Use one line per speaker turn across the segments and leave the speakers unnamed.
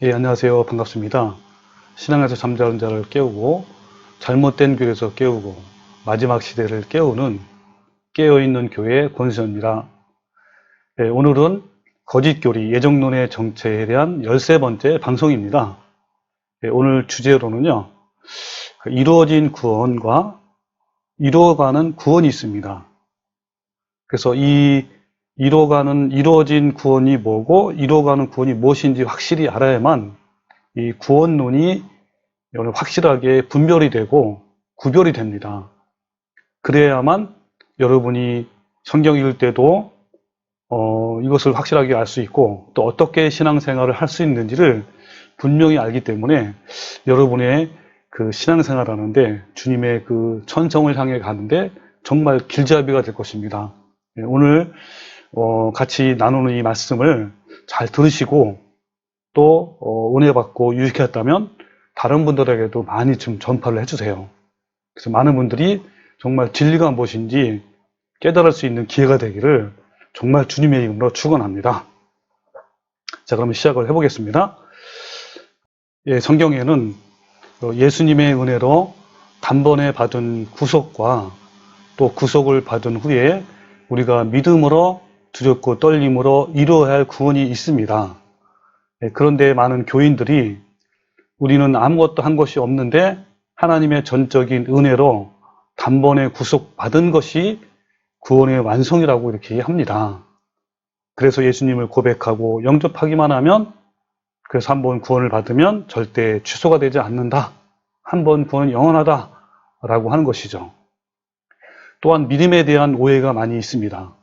예, 안녕하세요. 반갑습니다. 신앙에서 잠자는 자를 깨우고 잘못된 길에서 깨우고 마지막 시대를 깨우는 깨어있는 교회 권수현입니다. 예, 오늘은 거짓교리 예정론의 정체에 대한 13번째 방송입니다. 예, 오늘 주제로는요, 이루어진 구원과 이루어가는 구원이 있습니다. 그래서 이 이루어진 구원이 뭐고 이루어가는 구원이 무엇인지 확실히 알아야만 이 구원론이 확실하게 분별이 되고 구별이 됩니다. 그래야만 여러분이 성경 읽을 때도 이것을 확실하게 알 수 있고 또 어떻게 신앙생활을 할 수 있는지를 분명히 알기 때문에 여러분의 그 신앙생활 하는데 주님의 그 천성을 향해 가는데 정말 길잡이가 될 것입니다. 오늘 같이 나누는 이 말씀을 잘 들으시고 또 은혜 받고 유익했다면 다른 분들에게도 많이 좀 전파를 해주세요. 그래서 많은 분들이 정말 진리가 무엇인지 깨달을 수 있는 기회가 되기를 정말 주님의 이름으로 축원합니다. 자, 그러면 시작을 해보겠습니다. 예, 성경에는 예수님의 은혜로 단번에 받은 구속과 또 구속을 받은 후에 우리가 믿음으로 두렵고 떨림으로 이루어야 할 구원이 있습니다. 그런데 많은 교인들이 우리는 아무것도 한 것이 없는데 하나님의 전적인 은혜로 단번에 구속받은 것이 구원의 완성이라고 이렇게 합니다. 그래서 예수님을 고백하고 영접하기만 하면 그래서 한번 구원을 받으면 절대 취소가 되지 않는다. 한번 구원은 영원하다 라고 하는 것이죠. 또한 믿음에 대한 오해가 많이 있습니다.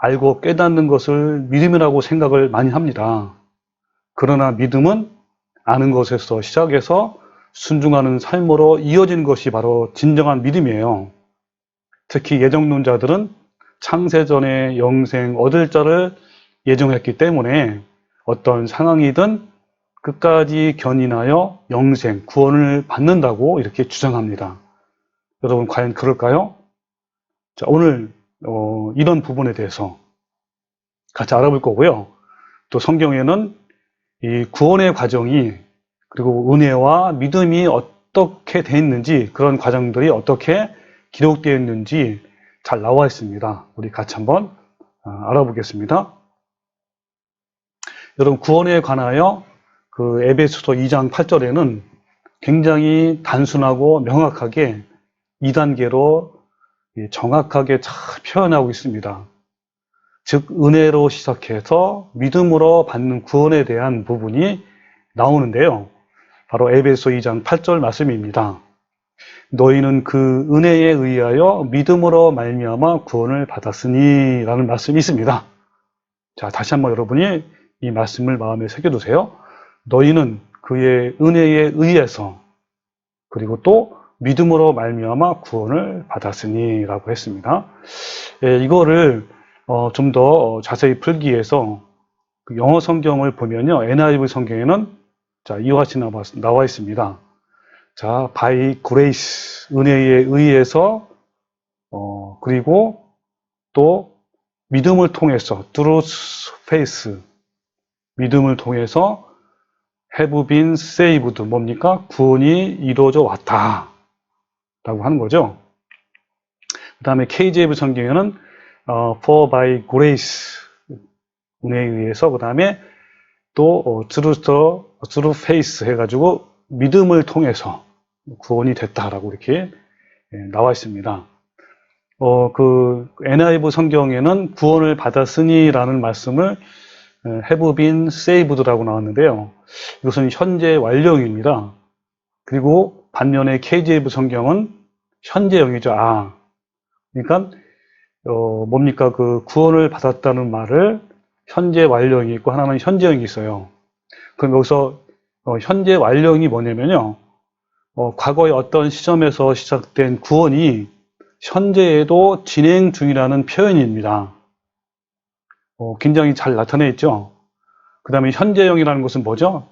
알고 깨닫는 것을 믿음이라고 생각을 많이 합니다. 그러나 믿음은 아는 것에서 시작해서 순종하는 삶으로 이어진 것이 바로 진정한 믿음이에요. 특히 예정론자들은 창세전에 영생 얻을 자를 예정했기 때문에 어떤 상황이든 끝까지 견인하여 영생, 구원을 받는다고 이렇게 주장합니다. 여러분 과연 그럴까요? 자, 오늘 이런 부분에 대해서 같이 알아볼 거고요. 또 성경에는 이 구원의 과정이 그리고 은혜와 믿음이 어떻게 되어 있는지 그런 과정들이 어떻게 기록되어 있는지 잘 나와 있습니다. 우리 같이 한번 알아보겠습니다. 여러분 구원에 관하여 그 에베소서 2장 8절에는 굉장히 단순하고 명확하게 2단계로 정확하게 잘 표현하고 있습니다. 즉 은혜로 시작해서 믿음으로 받는 구원에 대한 부분이 나오는데요. 바로 에베소 2장 8절 말씀입니다. 너희는 그 은혜에 의하여 믿음으로 말미암아 구원을 받았으니 라는 말씀이 있습니다. 자, 다시 한번 여러분이 이 말씀을 마음에 새겨두세요. 너희는 그의 은혜에 의해서 그리고 또 믿음으로 말미암아 구원을 받았으니 라고 했습니다. 예, 이거를 좀 더 자세히 풀기 위해서 그 영어 성경을 보면요. NIV 성경에는 자, 이와 같이 나와 있습니다. 자, by grace, 은혜에 의해서 그리고 또 믿음을 통해서 through faith, 믿음을 통해서 have been saved, 뭡니까? 구원이 이루어져 왔다 라고 하는 거죠. 그 다음에 KJV 성경에는 for by grace, 은혜에 의해서, 그 다음에 또 through faith 해가지고 믿음을 통해서 구원이 됐다라고 이렇게 나와 있습니다. 그 NIV 성경에는 구원을 받았으니라는 말씀을 have been saved라고 나왔는데요. 이것은 현재 완료형입니다. 그리고 반면에 KJV 성경은 현재형이죠. 그러니까 뭡니까? 그 구원을 받았다는 말을 현재 완료형이 있고 하나는 현재형이 있어요. 그럼 여기서 현재 완료형이 뭐냐면요. 과거의 어떤 시점에서 시작된 구원이 현재에도 진행 중이라는 표현입니다. 굉장히 잘 나타내 있죠. 그 다음에 현재형이라는 것은 뭐죠?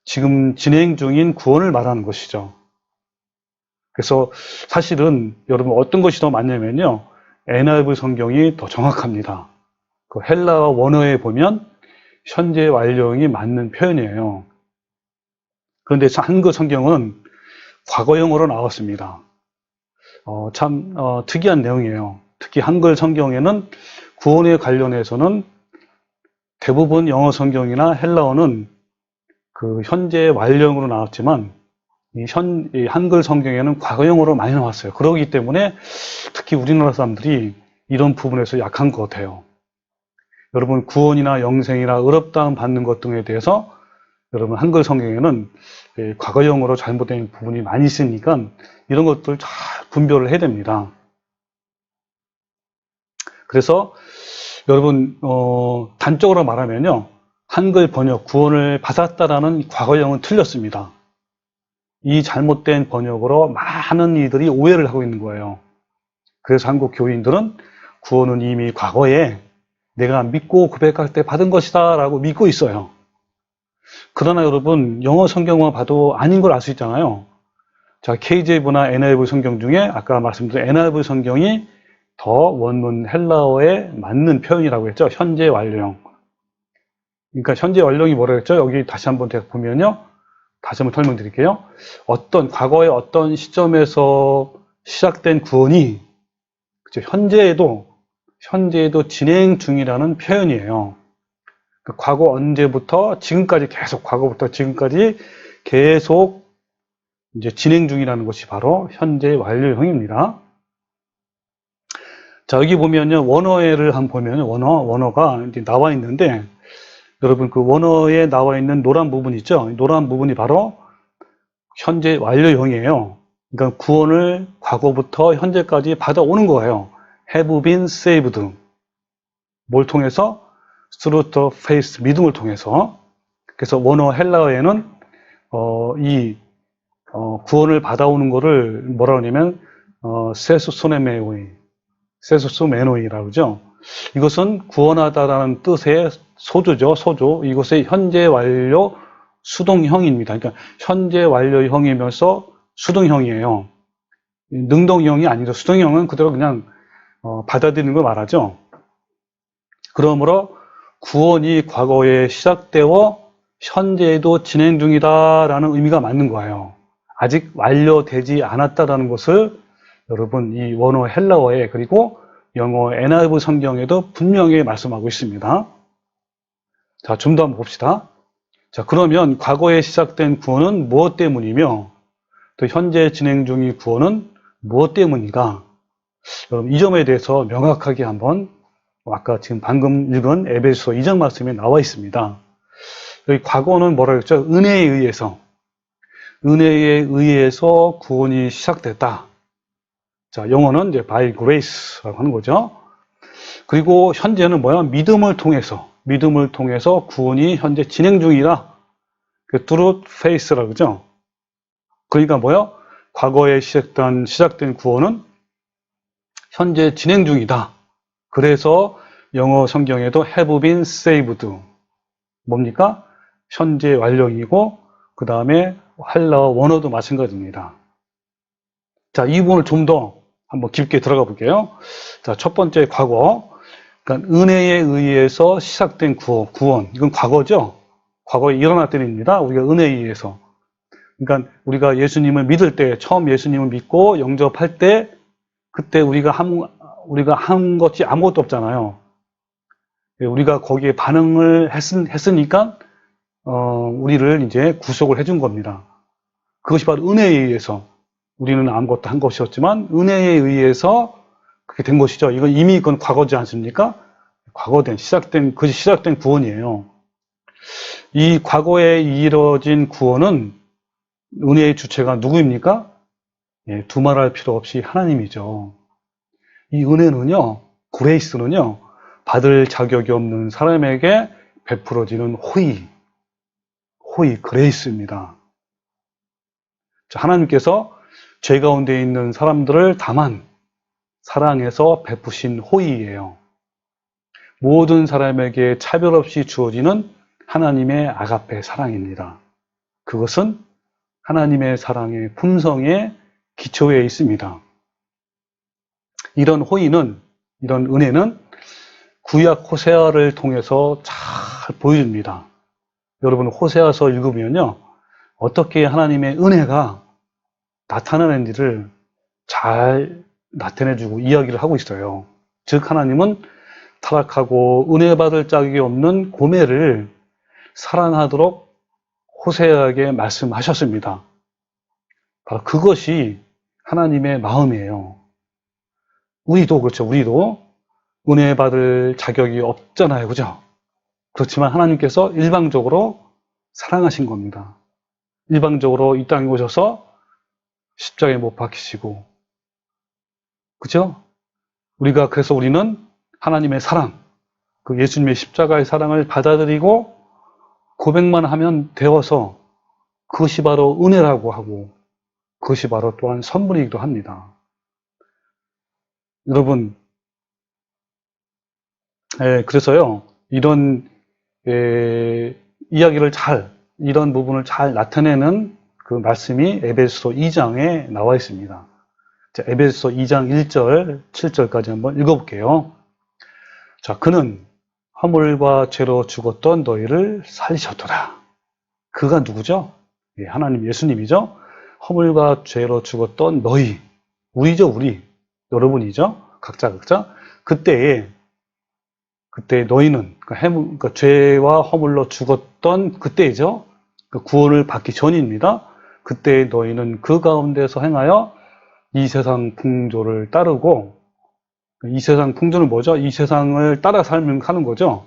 지금 진행 중인 구원을 말하는 것이죠. 그래서 사실은 여러분 어떤 것이 더 맞냐면요. NIV 성경이 더 정확합니다. 그 헬라어 원어에 보면 현재 완료형이 맞는 표현이에요. 그런데 한글 성경은 과거형으로 나왔습니다. 참 특이한 내용이에요. 특히 한글 성경에는 구원에 관련해서는 대부분 영어 성경이나 헬라어는 그 현재 완료형으로 나왔지만 이 한글 성경에는 과거형으로 많이 나왔어요. 그러기 때문에 특히 우리나라 사람들이 이런 부분에서 약한 것 같아요. 여러분 구원이나 영생이나 의롭다함 받는 것 등에 대해서 여러분 한글 성경에는 과거형으로 잘못된 부분이 많이 있으니까 이런 것들 잘 분별을 해야 됩니다. 그래서 여러분 단적으로 말하면요, 한글 번역 구원을 받았다라는 과거형은 틀렸습니다. 이 잘못된 번역으로 많은 이들이 오해를 하고 있는 거예요. 그래서 한국 교인들은 구원은 이미 과거에 내가 믿고 고백할 때 받은 것이다 라고 믿고 있어요. 그러나 여러분 영어 성경만 봐도 아닌 걸 알 수 있잖아요. 자, KJV나 NIV 성경 중에 아까 말씀드린 NIV 성경이 더 원문 헬라어에 맞는 표현이라고 했죠. 현재 완료형. 그러니까 현재 완료형이 뭐라고 했죠? 여기 다시 한번 보면요. 다시 한번 설명드릴게요. 과거의 어떤 시점에서 시작된 구원이 현재에도 진행 중이라는 표현이에요. 그러니까 과거 언제부터 지금까지 과거부터 지금까지 계속 이제 진행 중이라는 것이 바로 현재 완료형입니다. 자, 여기 보면요. 원어를 한번 보면요. 원어가 이제 나와 있는데, 여러분 그 원어에 나와 있는 노란 부분 있죠? 노란 부분이 바로 현재 완료형이에요. 그러니까 구원을 과거부터 현재까지 받아오는 거예요. have been saved. 뭘 통해서? through the faith, 믿음을 통해서. 그래서 원어 헬라어에는 구원을 받아오는 거를 뭐라고 하냐면 세수소메노이라고 그러죠. 이것은 구원하다라는 뜻의 소조죠. 소조. 이것의 현재 완료 수동형입니다. 그러니까 현재 완료형이면서 수동형이에요. 능동형이 아니라 수동형은 그대로 그냥 받아들이는 걸 말하죠. 그러므로 구원이 과거에 시작되어 현재에도 진행 중이다라는 의미가 맞는 거예요. 아직 완료되지 않았다라는 것을 여러분 이 원어 헬라어에 그리고 영어 NIV 성경에도 분명히 말씀하고 있습니다. 자, 좀 더 한번 봅시다. 자, 그러면 과거에 시작된 구원은 무엇 때문이며 또 현재 진행 중인 구원은 무엇 때문인가? 여러분 이 점에 대해서 명확하게 한번 아까 지금 방금 읽은 에베소서 2장 말씀에 나와 있습니다. 여기 과거는 뭐라 그랬죠? 은혜에 의해서 구원이 시작됐다. 자, 영어는 이제 by grace라고 하는 거죠. 그리고 현재는 뭐야? 믿음을 통해서 구원이 현재 진행 중이라. through faith라고 그러죠. 그러니까 뭐야? 과거에 시작된 구원은 현재 진행 중이다. 그래서 영어 성경에도 have been saved. 뭡니까? 현재 완료이고 그 다음에 헬라어 원어도 마찬가지입니다. 자, 이 부분을 좀 더 한번 깊게 들어가 볼게요. 자, 첫 번째 과거. 그러니까 은혜에 의해서 시작된 구원. 이건 과거죠. 과거에 일어났던 일입니다. 우리가 은혜에 의해서. 그러니까 우리가 예수님을 믿을 때, 처음 예수님을 믿고 영접할 때, 그때 우리가 한 것이 아무것도 없잖아요. 우리가 거기에 반응을 했으니까 우리를 이제 구속을 해준 겁니다. 그것이 바로 은혜에 의해서. 우리는 아무것도 한 것이었지만 은혜에 의해서 그렇게 된 것이죠. 이건 과거지 않습니까? 그것이 시작된 구원이에요. 이 과거에 이뤄진 구원은 은혜의 주체가 누구입니까? 예, 두말할 필요 없이 하나님이죠. 이 은혜는요, 그레이스는요, 받을 자격이 없는 사람에게 베풀어지는 그레이스입니다. 자, 하나님께서 죄 가운데 있는 사람들을 다만 사랑해서 베푸신 호의예요. 모든 사람에게 차별 없이 주어지는 하나님의 아가페 사랑입니다. 그것은 하나님의 사랑의 품성에 기초에 있습니다. 이런 은혜는 구약 호세아를 통해서 잘 보여줍니다. 여러분 호세아서 읽으면요, 어떻게 하나님의 은혜가 나타나는지를 잘 나타내주고 이야기를 하고 있어요. 즉 하나님은 타락하고 은혜 받을 자격이 없는 고멜을 사랑하도록 호세아에게 말씀하셨습니다. 바로 그것이 하나님의 마음이에요. 우리도 그렇죠. 우리도 은혜 받을 자격이 없잖아요. 그죠? 그렇지만 하나님께서 일방적으로 사랑하신 겁니다. 일방적으로 이 땅에 오셔서 십자가에 못 박히시고, 그죠? 그래서 우리는 하나님의 사랑, 그 예수님의 십자가의 사랑을 받아들이고 고백만 하면 되어서 그것이 바로 은혜라고 하고 그것이 바로 또한 선물이기도 합니다. 여러분, 그래서요, 이런 이야기를 이런 부분을 잘 나타내는 그 말씀이 에베소서 2장에 나와 있습니다. 자, 에베소서 2장 1절, 7절까지 한번 읽어볼게요. 자, 그는 허물과 죄로 죽었던 너희를 살리셨도다. 그가 누구죠? 예, 하나님 예수님이죠. 허물과 죄로 죽었던 너희, 우리죠, 우리, 여러분이죠. 각자. 그때 너희는 그러니까 죄와 허물로 죽었던 그때이죠. 그 구원을 받기 전입니다. 그때 너희는 그 가운데서 행하여 이 세상 풍조를 따르고, 이 세상 풍조는 뭐죠? 이 세상을 따라 살면 하는 거죠.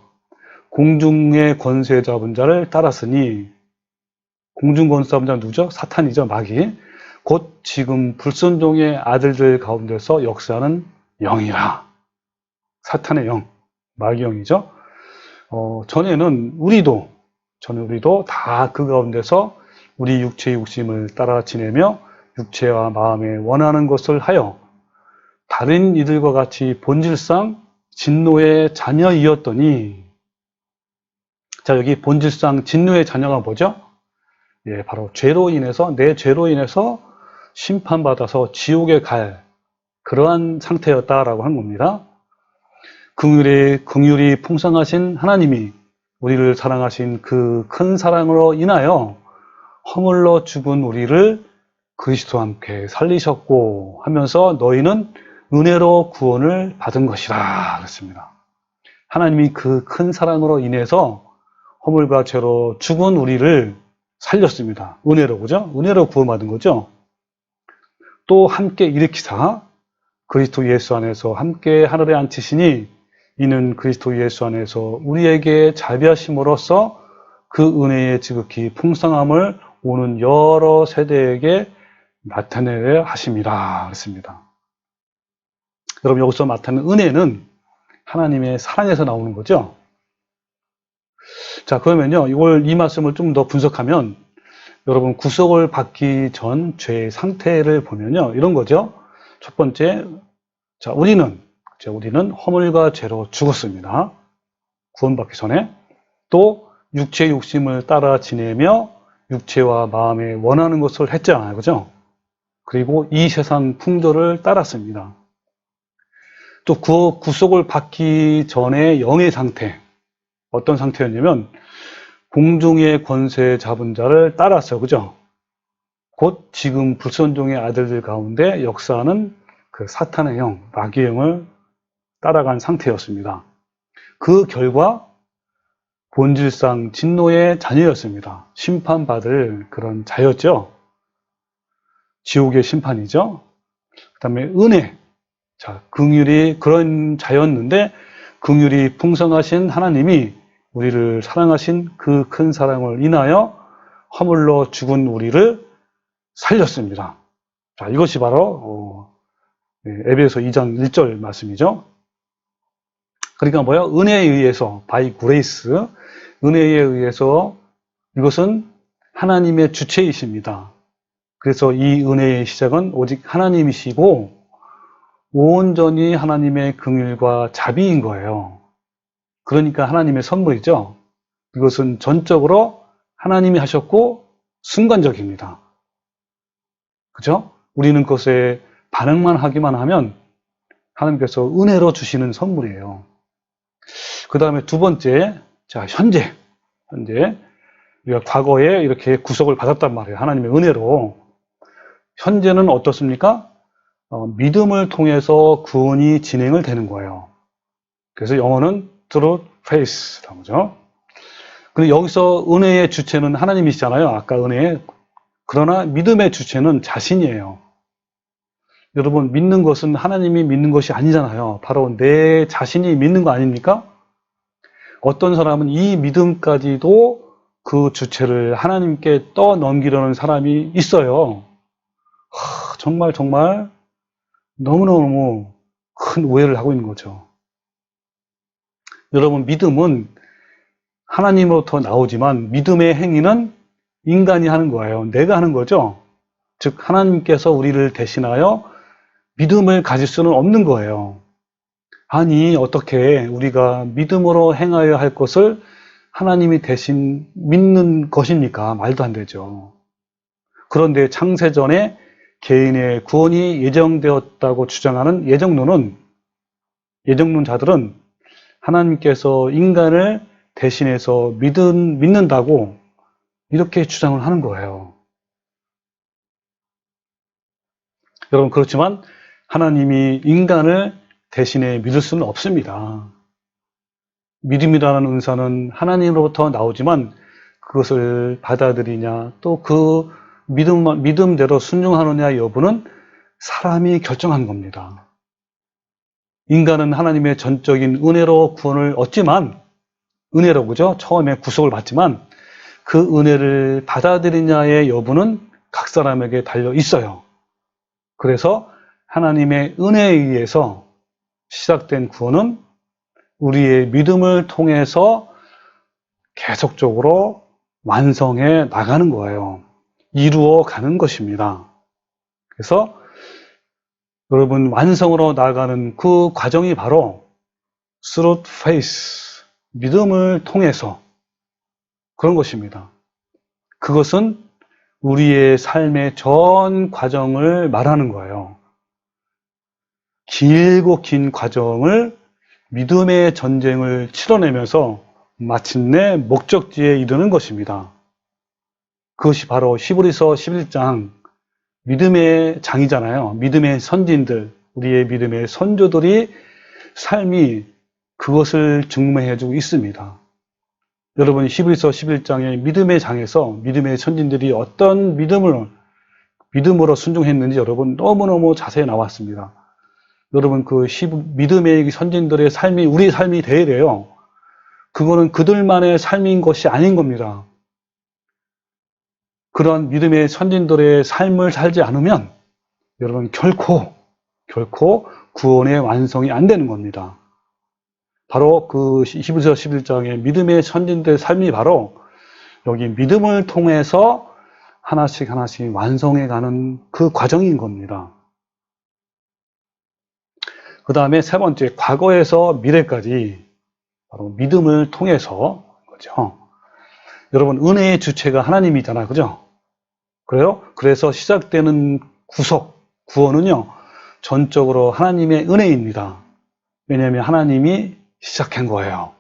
공중의 권세 잡은 자를 따랐으니, 공중 권세 잡은 자는 누구죠? 사탄이죠, 마귀. 곧 지금 불순종의 아들들 가운데서 역사하는 영이라. 사탄의 영, 마귀 영이죠. 전에는 우리도 다 그 가운데서 우리 육체의 욕심을 따라 지내며 육체와 마음에 원하는 것을 하여 다른 이들과 같이 본질상 진노의 자녀이었더니, 자, 여기 본질상 진노의 자녀가 뭐죠? 예, 바로 내 죄로 인해서 심판받아서 지옥에 갈 그러한 상태였다라고 한 겁니다. 긍휼이 풍성하신 하나님이 우리를 사랑하신 그 큰 사랑으로 인하여 허물로 죽은 우리를 그리스도와 함께 살리셨고 하면서 너희는 은혜로 구원을 받은 것이라 그랬습니다. 하나님이 그 큰 사랑으로 인해서 허물과 죄로 죽은 우리를 살렸습니다. 은혜로, 그죠? 은혜로 구원받은 거죠. 또 함께 일으키사 그리스도 예수 안에서 함께 하늘에 앉히시니 이는 그리스도 예수 안에서 우리에게 자비하심으로써 그 은혜의 지극히 풍성함을 오는 여러 세대에게 나타내려 하심이라 그랬습니다. 여러분, 여기서 나타나는 은혜는 하나님의 사랑에서 나오는 거죠. 자, 그러면요, 이 말씀을 좀 더 분석하면 여러분, 구속을 받기 전 죄의 상태를 보면요, 이런 거죠. 첫 번째, 자, 우리는 허물과 죄로 죽었습니다. 구원받기 전에. 또 육체의 욕심을 따라 지내며 육체와 마음에 원하는 것을 했잖아요. 그죠? 그리고 이 세상 풍조를 따랐습니다. 또 그 구속을 받기 전에 영의 상태, 어떤 상태였냐면 공중의 권세 잡은 자를 따랐어요. 그죠? 곧 지금 불순종의 아들들 가운데 역사하는 그 사탄의 영, 마귀의 영을 따라간 상태였습니다. 그 결과 본질상 진노의 자녀였습니다. 심판받을 그런 자였죠. 지옥의 심판이죠. 그 다음에 은혜, 자, 긍휼이 그런 자였는데 긍휼이 풍성하신 하나님이 우리를 사랑하신 그 큰 사랑을 인하여 허물로 죽은 우리를 살렸습니다. 자, 이것이 바로 에베소 2장 1절 말씀이죠. 그러니까 뭐야? 은혜에 의해서, by grace, 은혜에 의해서, 이것은 하나님의 주체이십니다. 그래서 이 은혜의 시작은 오직 하나님이시고 온전히 하나님의 긍휼과 자비인 거예요. 그러니까 하나님의 선물이죠. 이것은 전적으로 하나님이 하셨고 순간적입니다. 그죠? 우리는 그것에 반응만 하기만 하면 하나님께서 은혜로 주시는 선물이에요. 그 다음에 두 번째, 자, 현재. 우리가 과거에 이렇게 구속을 받았단 말이에요. 하나님의 은혜로. 현재는 어떻습니까? 믿음을 통해서 구원이 진행을 되는 거예요. 그래서 영어는 through faith라고 하죠. 그리고 여기서 은혜의 주체는 하나님이시잖아요. 아까 은혜. 그러나 믿음의 주체는 자신이에요. 여러분, 믿는 것은 하나님이 믿는 것이 아니잖아요. 바로 내 자신이 믿는 거 아닙니까? 어떤 사람은 이 믿음까지도 그 주체를 하나님께 떠넘기려는 사람이 있어요. 정말 너무너무 큰 오해를 하고 있는 거죠. 여러분, 믿음은 하나님으로부터 나오지만 믿음의 행위는 인간이 하는 거예요. 내가 하는 거죠. 즉 하나님께서 우리를 대신하여 믿음을 가질 수는 없는 거예요. 아니, 어떻게 우리가 믿음으로 행하여야 할 것을 하나님이 대신 믿는 것입니까? 말도 안 되죠. 그런데 창세전에 개인의 구원이 예정되었다고 주장하는 예정론자들은 하나님께서 인간을 대신해서 믿는다고 이렇게 주장을 하는 거예요. 여러분, 그렇지만 하나님이 인간을 대신해 믿을 수는 없습니다. 믿음이라는 은사는 하나님으로부터 나오지만 그것을 받아들이냐 또 그 믿음대로 순종하느냐 여부는 사람이 결정한 겁니다. 인간은 하나님의 전적인 은혜로 구원을 얻지만, 은혜로 그죠? 처음에 구속을 받지만 그 은혜를 받아들이냐의 여부는 각 사람에게 달려 있어요. 그래서 하나님의 은혜에 의해서 시작된 구원은 우리의 믿음을 통해서 계속적으로 완성해 나가는 거예요. 이루어 가는 것입니다. 그래서 여러분, 완성으로 나아가는 그 과정이 바로 through faith, 믿음을 통해서 그런 것입니다. 그것은 우리의 삶의 전 과정을 말하는 거예요. 길고 긴 과정을 믿음의 전쟁을 치러내면서 마침내 목적지에 이르는 것입니다. 그것이 바로 히브리서 11장 믿음의 장이잖아요. 믿음의 선진들, 우리의 믿음의 선조들이 삶이 그것을 증명해주고 있습니다. 여러분, 히브리서 11장의 믿음의 장에서 믿음의 선진들이 어떤 믿음으로 순종했는지 여러분 너무너무 자세히 나왔습니다. 여러분, 그 믿음의 선진들의 삶이 우리 삶이 돼야 돼요. 그거는 그들만의 삶인 것이 아닌 겁니다. 그런 믿음의 선진들의 삶을 살지 않으면 여러분 결코 구원의 완성이 안 되는 겁니다. 바로 그 히브리서 11장의 믿음의 선진들의 삶이 바로 여기 믿음을 통해서 하나씩 완성해가는 그 과정인 겁니다. 그 다음에 세 번째, 과거에서 미래까지 바로 믿음을 통해서 거죠. 여러분, 은혜의 주체가 하나님이잖아요. 그죠? 그래요? 그래서 시작되는 구원은요, 전적으로 하나님의 은혜입니다. 왜냐하면 하나님이 시작한 거예요.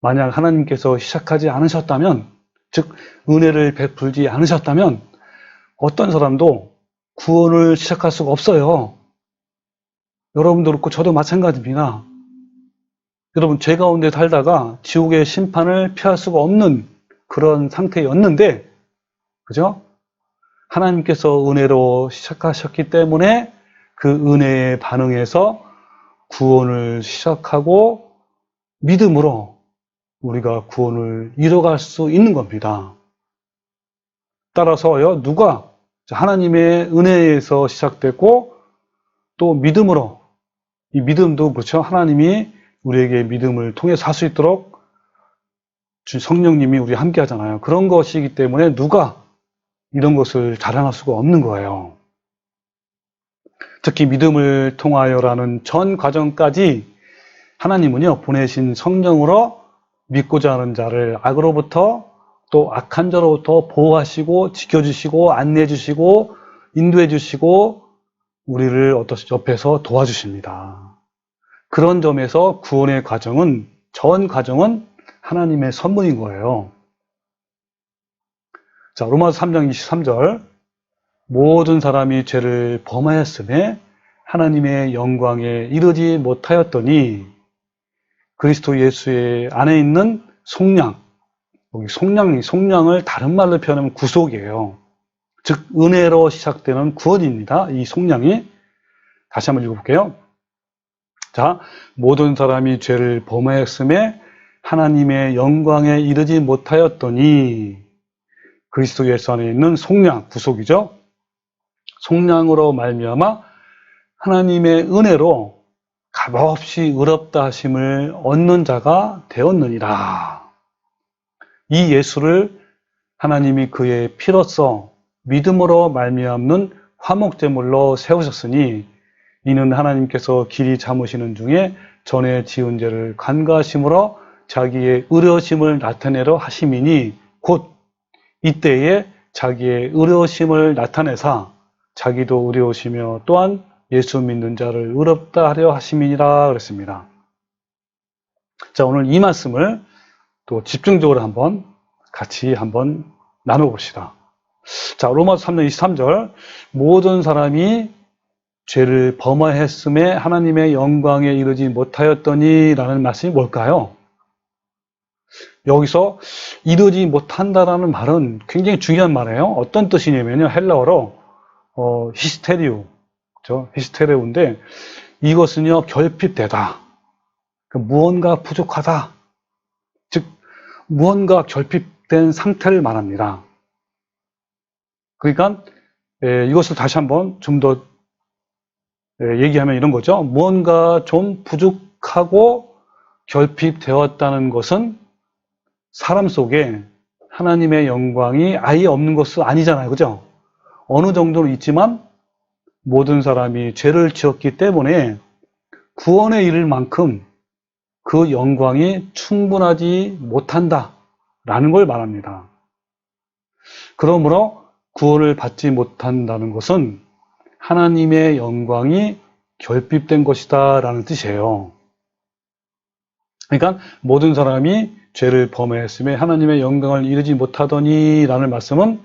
만약 하나님께서 시작하지 않으셨다면, 즉 은혜를 베풀지 않으셨다면 어떤 사람도 구원을 시작할 수가 없어요. 여러분도 그렇고 저도 마찬가지입니다. 여러분, 죄 가운데 살다가 지옥의 심판을 피할 수가 없는 그런 상태였는데, 그죠? 하나님께서 은혜로 시작하셨기 때문에 그 은혜에 반응해서 구원을 시작하고 믿음으로 우리가 구원을 이뤄갈 수 있는 겁니다. 따라서요, 누가 하나님의 은혜에서 시작됐고 또 믿음으로, 이 믿음도 그렇죠. 하나님이 우리에게 믿음을 통해서 할 수 있도록 성령님이 우리 함께 하잖아요. 그런 것이기 때문에 누가 이런 것을 자랑할 수가 없는 거예요. 특히 믿음을 통하여라는 전 과정까지 하나님은요, 보내신 성령으로 믿고자 하는 자를 악으로부터 또 악한 자로부터 보호하시고 지켜주시고 안내해주시고 인도해주시고 우리를 옆에서 도와주십니다. 그런 점에서 구원의 과정은 전 과정은 하나님의 선물인 거예요. 자, 로마서 3장 23절. 모든 사람이 죄를 범하였음에 하나님의 영광에 이르지 못하였더니 그리스도 예수의 안에 있는 속량, 여기 속량을 다른 말로 표현하면 구속이에요. 즉 은혜로 시작되는 구원입니다. 이 속량이. 다시 한번 읽어볼게요. 자, 모든 사람이 죄를 범하였음에 하나님의 영광에 이르지 못하였더니 그리스도 예수 안에 있는 속량, 구속이죠. 속량으로 말미암아 하나님의 은혜로 값없이 의롭다 하심을 얻는 자가 되었느니라. 이 예수를 하나님이 그의 피로써 믿음으로 말미암는 화목제물로 세우셨으니 이는 하나님께서 길이 참으시는 중에 전에 지은 죄를 간과하심으로 자기의 의로우심을 나타내려 하심이니 곧 이때에 자기의 의로우심을 나타내사 자기도 의로우시며 또한 예수 믿는 자를 의롭다 하려 하심이니라 그랬습니다. 자, 오늘 이 말씀을 또 집중적으로 같이 나눠봅시다. 자, 로마서 3장 23절. 모든 사람이 죄를 범하였음에 하나님의 영광에 이르지 못하였더니 라는 말씀이 뭘까요? 여기서 이르지 못한다라는 말은 굉장히 중요한 말이에요. 어떤 뜻이냐면요. 헬라어로 히스테리오, 그렇죠? 히스테레오인데 이것은요 결핍되다, 무언가 부족하다, 즉 무언가 결핍된 상태를 말합니다. 그러니까 이것을 다시 한번 좀 더 얘기하면 이런 거죠. 무언가 좀 부족하고 결핍되었다는 것은 사람 속에 하나님의 영광이 아예 없는 것은 아니잖아요. 그죠? 어느 정도는 있지만 모든 사람이 죄를 지었기 때문에 구원에 이를 만큼 그 영광이 충분하지 못한다라는 걸 말합니다. 그러므로 구원을 받지 못한다는 것은 하나님의 영광이 결핍된 것이다 라는 뜻이에요. 그러니까 모든 사람이 죄를 범했음에 하나님의 영광을 이루지 못하더니 라는 말씀은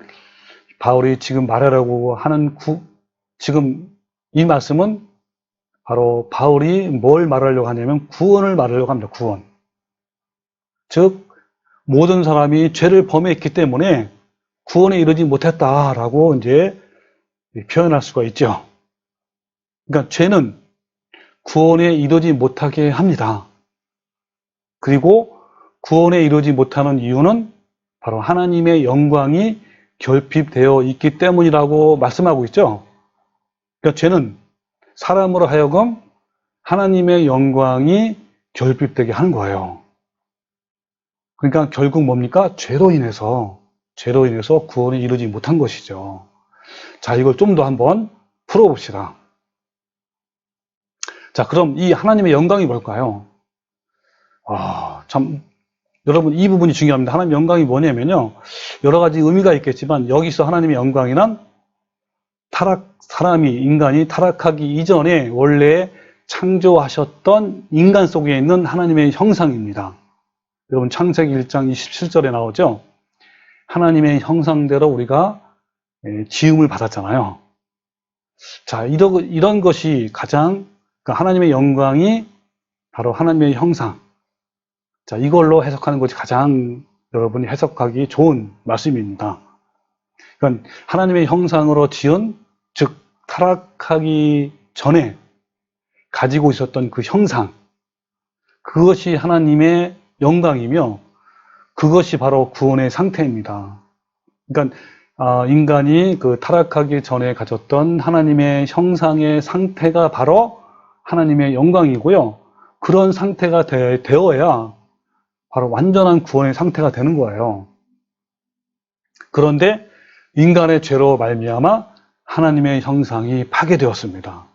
바울이 지금 말하려고 하는 지금 이 말씀은 바로 바울이 뭘 말하려고 하냐면 구원을 말하려고 합니다. 구원. 즉 모든 사람이 죄를 범했기 때문에 구원에 이르지 못했다라고 이제 표현할 수가 있죠. 그러니까 죄는 구원에 이르지 못하게 합니다. 그리고 구원에 이르지 못하는 이유는 바로 하나님의 영광이 결핍되어 있기 때문이라고 말씀하고 있죠. 그러니까 죄는 사람으로 하여금 하나님의 영광이 결핍되게 하는 거예요. 그러니까 결국 뭡니까? 죄로 인해서 구원에 이르지 못한 것이죠. 자, 이걸 좀 더 한번 풀어봅시다. 자, 그럼 이 하나님의 영광이 뭘까요? 참, 여러분, 이 부분이 중요합니다. 하나님의 영광이 뭐냐면요. 여러 가지 의미가 있겠지만, 여기서 하나님의 영광이란 인간이 타락하기 이전에 원래 창조하셨던 인간 속에 있는 하나님의 형상입니다. 여러분, 창세기 1장 27절에 나오죠? 하나님의 형상대로 우리가 지음을 받았잖아요. 자, 이런 것이 가장, 하나님의 영광이 바로 하나님의 형상. 자, 이걸로 해석하는 것이 가장 여러분이 해석하기 좋은 말씀입니다. 그러니까 하나님의 형상으로 지은, 즉, 타락하기 전에 가지고 있었던 그 형상, 그것이 하나님의 영광이며, 그것이 바로 구원의 상태입니다. 그러니까, 인간이 그 타락하기 전에 가졌던 하나님의 형상의 상태가 바로 하나님의 영광이고요. 그런 상태가 되어야 바로 완전한 구원의 상태가 되는 거예요. 그런데 인간의 죄로 말미암아 하나님의 형상이 파괴되었습니다.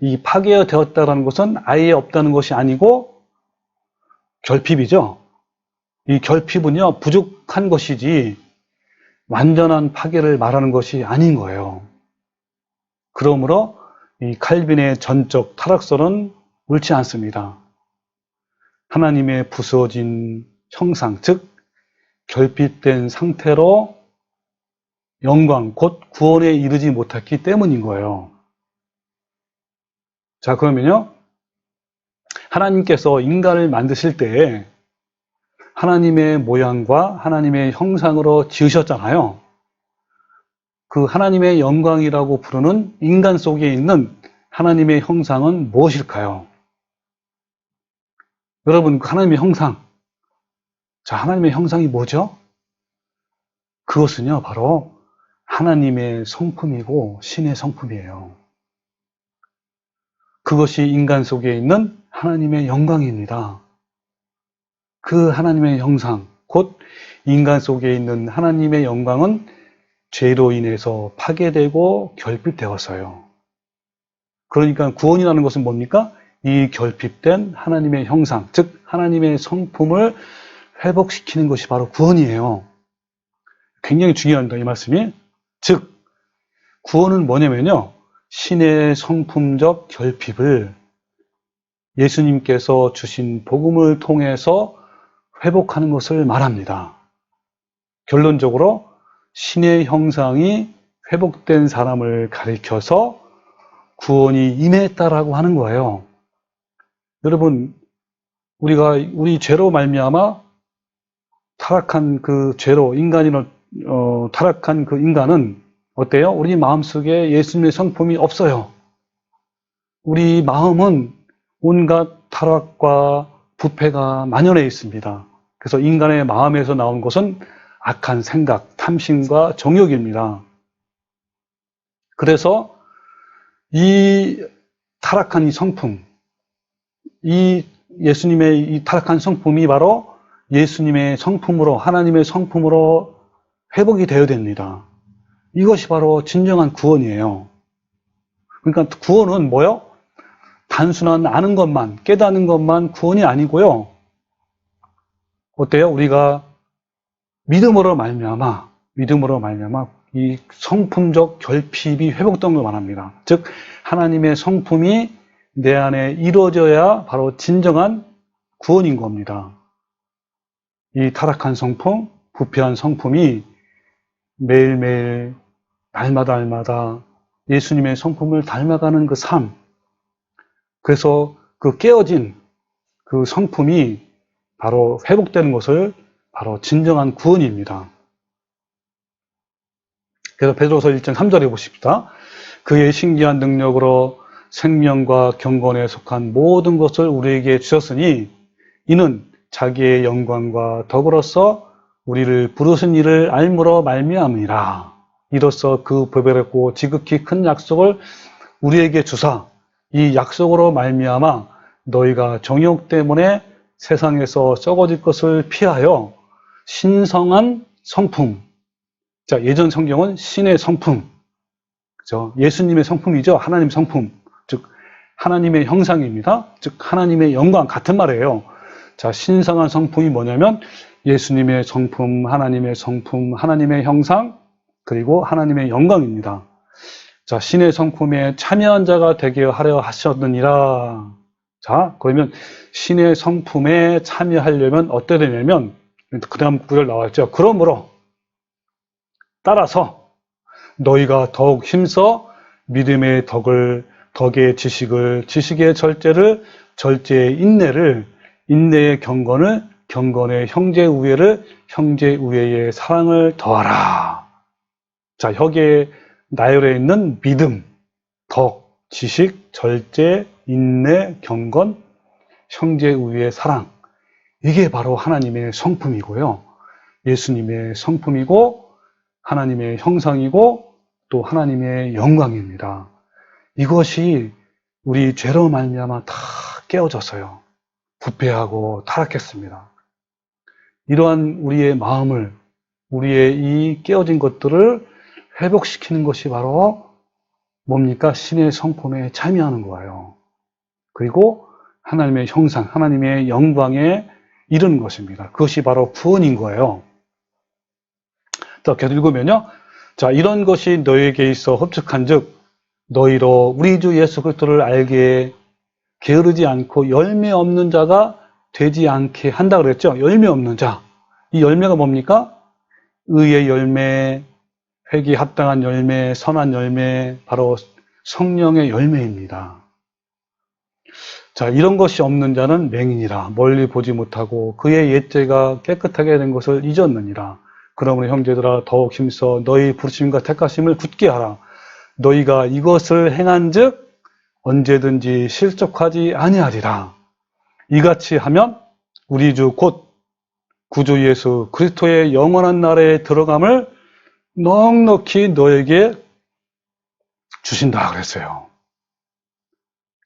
이 파괴되었다는 것은 아예 없다는 것이 아니고 결핍이죠. 이 결핍은요, 부족한 것이지 완전한 파괴를 말하는 것이 아닌 거예요. 그러므로 이 칼빈의 전적 타락설은 옳지 않습니다. 하나님의 부서진 형상, 즉 결핍된 상태로 영광, 곧 구원에 이르지 못했기 때문인 거예요. 자, 그러면요. 하나님께서 인간을 만드실 때 하나님의 모양과 하나님의 형상으로 지으셨잖아요. 그 하나님의 영광이라고 부르는 인간 속에 있는 하나님의 형상은 무엇일까요? 여러분, 그 하나님의 형상. 자, 하나님의 형상이 뭐죠? 그것은요, 바로 하나님의 성품이고 신의 성품이에요. 그것이 인간 속에 있는 하나님의 영광입니다. 그 하나님의 형상, 곧 인간 속에 있는 하나님의 영광은 죄로 인해서 파괴되고 결핍되었어요. 그러니까 구원이라는 것은 뭡니까? 이 결핍된 하나님의 형상, 즉 하나님의 성품을 회복시키는 것이 바로 구원이에요. 굉장히 중요합니다, 이 말씀이. 즉 구원은 뭐냐면요, 신의 성품적 결핍을 예수님께서 주신 복음을 통해서 회복하는 것을 말합니다. 결론적으로 신의 형상이 회복된 사람을 가리켜서 구원이 임했다라고 하는 거예요. 여러분, 우리 죄로 말미암아 타락한 그 죄로 타락한 그 인간은 어때요? 우리 마음속에 예수님의 성품이 없어요. 우리 마음은 온갖 타락과 부패가 만연해 있습니다. 그래서 인간의 마음에서 나온 것은 악한 생각, 탐심과 정욕입니다. 그래서 이 타락한 이 성품, 이 예수님의 이 타락한 성품이 바로 예수님의 성품으로, 하나님의 성품으로 회복이 되어야 됩니다. 이것이 바로 진정한 구원이에요. 그러니까 구원은 뭐요? 단순한 아는 것만, 깨닫는 것만 구원이 아니고요. 어때요? 우리가 믿음으로 말미암아 이 성품적 결핍이 회복된 걸 말합니다. 즉 하나님의 성품이 내 안에 이루어져야 바로 진정한 구원인 겁니다. 이 타락한 성품, 부패한 성품이 매일매일 날마다 예수님의 성품을 닮아가는 그 삶, 그래서 그 깨어진 그 성품이 바로 회복되는 것을 바로 진정한 구원입니다. 그래서 베드로서 1장 3절에 보십시다. 그의 신기한 능력으로 생명과 경건에 속한 모든 것을 우리에게 주셨으니 이는 자기의 영광과 더불어서 우리를 부르신 이를 알므로 말미암으니라. 이로써 그 보배롭고 지극히 큰 약속을 우리에게 주사 이 약속으로 말미암아 너희가 정욕 때문에 세상에서 썩어질 것을 피하여 신성한 성품. 자, 예전 성경은 신의 성품. 그죠? 예수님의 성품이죠. 하나님 성품. 즉, 하나님의 형상입니다. 즉, 하나님의 영광 같은 말이에요. 자, 신성한 성품이 뭐냐면 예수님의 성품, 하나님의 형상, 그리고 하나님의 영광입니다. 자, 신의 성품에 참여한 자가 되게 하려 하셨느니라. 자, 그러면 신의 성품에 참여하려면 어떻게 되냐면 그 다음 구절 나왔죠. 그러므로 따라서 너희가 더욱 힘써 믿음의 덕의 지식을, 지식의 절제를, 절제의 인내를, 인내의 경건을, 경건의 형제 우애를, 형제 우애의 사랑을 더하라. 자, 여기에 나열에 있는 믿음, 덕, 지식, 절제, 인내, 경건, 형제 우애의 사랑. 이게 바로 하나님의 성품이고요. 예수님의 성품이고 하나님의 형상이고 또 하나님의 영광입니다. 이것이 우리 죄로 말미암아 다 깨어졌어요. 부패하고 타락했습니다. 이러한 우리의 마음을, 우리의 이 깨어진 것들을 회복시키는 것이 바로 뭡니까? 신의 성품에 참여하는 거예요. 그리고 하나님의 형상, 하나님의 영광에 이르는 것입니다. 그것이 바로 구원인 거예요. 자, 계속 읽으면요. 자, 이런 것이 너희에게 있어 흡축한 즉, 너희로 우리 주 예수 그리스도를 알기에 게으르지 않고 열매 없는 자가 되지 않게 한다 그랬죠. 열매 없는 자. 이 열매가 뭡니까? 의의 열매, 회개에 합당한 열매, 선한 열매, 바로 성령의 열매입니다. 자, 이런 것이 없는 자는 맹인이라 멀리 보지 못하고 그의 옛죄가 깨끗하게 된 것을 잊었느니라. 그러므로 형제들아 더욱 힘써 너희 부르심과 택하심을 굳게 하라. 너희가 이것을 행한즉 언제든지 실족하지 아니하리라. 이같이 하면 우리 주 곧 구주 예수 그리스도의 영원한 나라에 들어감을 넉넉히 너에게 주신다 그랬어요.